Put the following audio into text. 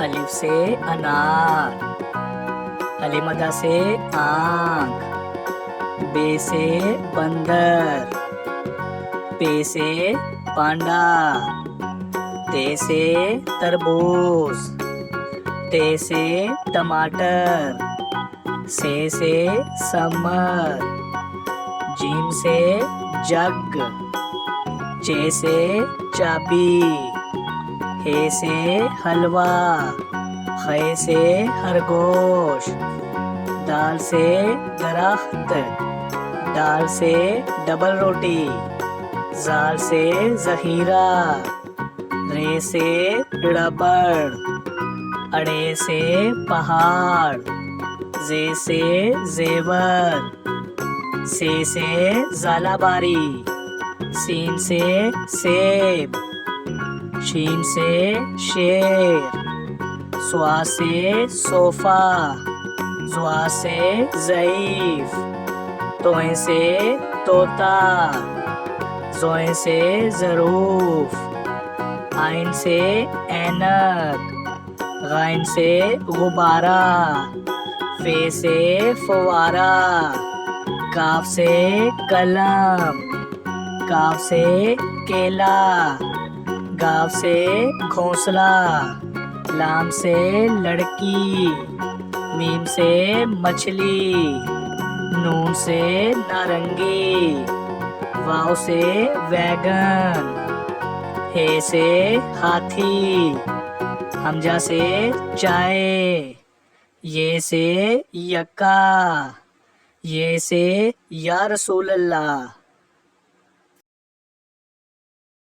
الف سے انار، علی مدہ سے آنکھ، بے سے بندر، پے سے پانڈا، تے سے تربوز، ٹے سے ٹماٹر، سے سمر، جیم سے جگ، چے سے چابی، ہے سے حلوہ، خے سے خرگوش، دال سے درخت، ڈال سے ڈبل روٹی، زال سے ذخیرہ، رے سے ربڑ، اڑے سے پہاڑ، زے سے زیور، سے زالہ باری، سین سے سیب، شین سے شیر، سوا سے صوفہ، زوا سے ضعیف، توئیں سے طوطا، زوئیں سے ظروف، آئن سے اینک، غائن سے غبارہ، فے سے فوارہ، کاف سے قلم، کاف سے کیلا، گاف سے گھونسلہ، لام سے لڑکی، میم سے مچھلی، نون سے نارنگی، واو سے ویگن، ہے سے ہاتھی، حمزہ سے چائے، یہ سے یکا، یہ سے یا رسول اللہ۔